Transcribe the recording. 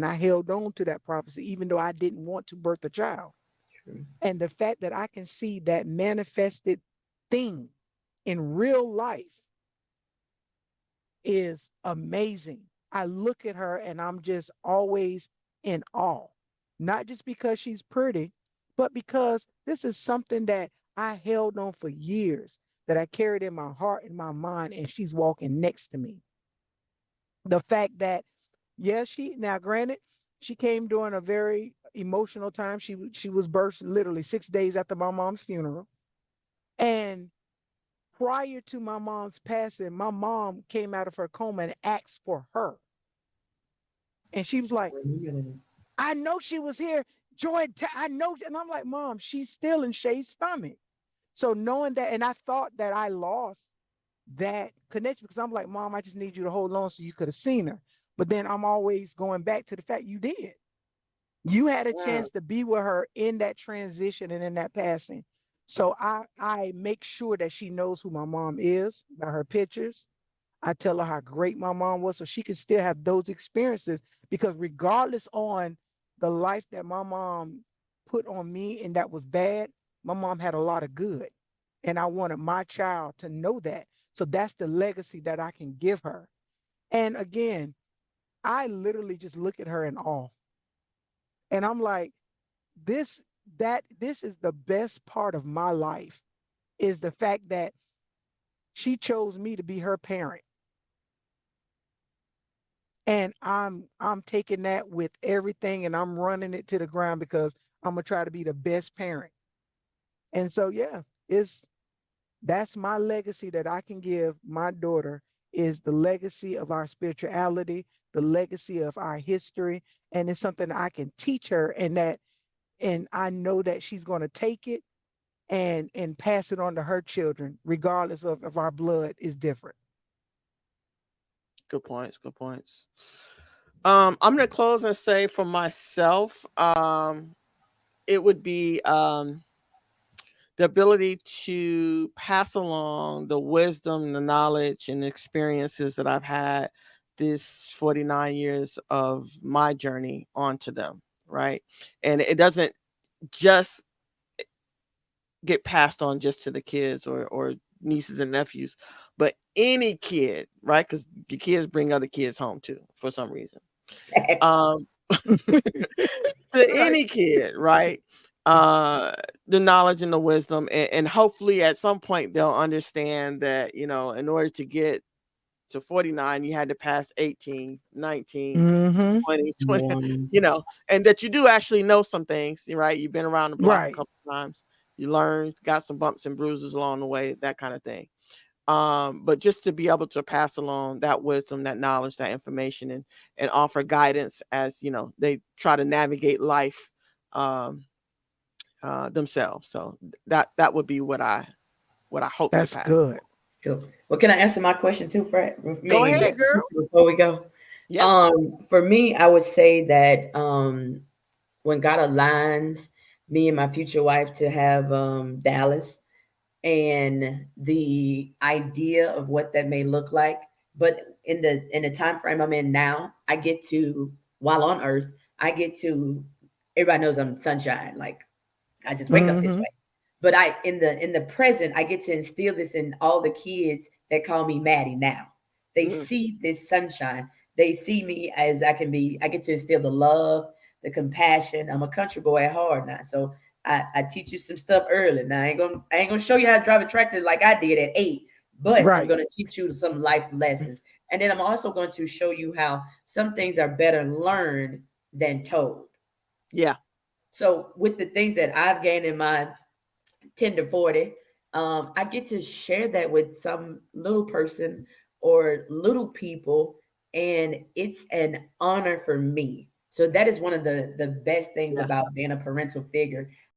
I held on to that prophecy, even though I didn't want to birth a child. True. And the fact that I can see that manifested thing in real life is amazing. I look at her and I'm just always in awe, not just because she's pretty, but because this is something that I held on for years, that I carried in my heart and my mind, and she's walking next to me. The fact that, yes, she, now granted, she came during a very emotional time. She was birthed literally 6 days after my mom's funeral. And prior to my mom's passing, my mom came out of her coma and asked for her. And she was like, I know she was here. Joy, I know. And I'm like, Mom, she's still in Shay's stomach. So knowing that, and I thought that I lost that connection because I'm like, Mom, I just need you to hold on so you could have seen her. But then I'm always going back to the fact you did. You had a Mm. chance to be with her in that transition and in that passing. So I make sure that she knows who my mom is by her pictures. I tell her how great my mom was so she can still have those experiences because regardless on the life that my mom put on me and that was bad, my mom had a lot of good. And I wanted my child to know that. So that's the legacy that I can give her. And again, I literally just look at her in awe. And I'm like, this this is the best part of my life is the fact that she chose me to be her parent. And I'm taking that with everything and I'm running it to the ground because I'm gonna try to be the best parent. And so yeah, it's that's my legacy that I can give my daughter is the legacy of our spirituality, the legacy of our history, and it's something I can teach her and I know that she's going to take it and pass it on to her children, regardless of if our blood is different. Good points. Good points. I'm gonna close and say for myself, it would be the ability to pass along the wisdom, the knowledge, and experiences that I've had this 49 years of my journey onto them, right? And it doesn't just get passed on just to the kids or nieces and nephews, but any kid, right? Because your kids bring other kids home too for some reason. Facts. Um, to Right. any kid, right? Uh, the knowledge and the wisdom, and hopefully at some point they'll understand that, in order to get to 49, you had to pass 18, 19, Mm-hmm. 20, 20, One. and that you do actually know some things, right? You've been around the block a Right. couple times, you learned, got some bumps and bruises along the way, that kind of thing. But just to be able to pass along that wisdom, that knowledge, that information, and offer guidance as they try to navigate life um, themselves. So that would be what I hope to That's pass good. Cool. Well, can I answer my question too, Fred? Go Megan, ahead, girl. before we go. Yeah. For me, I would say that when God aligns me and my future wife to have Dallas and the idea of what that may look like, but in the time frame I'm in now, I get to while on Earth, I get to everybody knows I'm sunshine. Like I just wake up this Mm-hmm. way. But I in the present, I get to instill this in all the kids that call me Maddie now. They Mm, see this sunshine. They see me as I can be. I get to instill the love, the compassion. I'm a country boy at heart now, so I teach you some stuff early. Now I ain't gonna show you how to drive a tractor like I did at 8, but I'm Right. gonna teach you some life lessons, and then I'm also going to show you how some things are better learned than told. yeah. So with the things that I've gained in my 10 to 40, I get to share that with some little person or little people, and it's an honor for me. So that is one of the best things Yeah. about being a parental figure.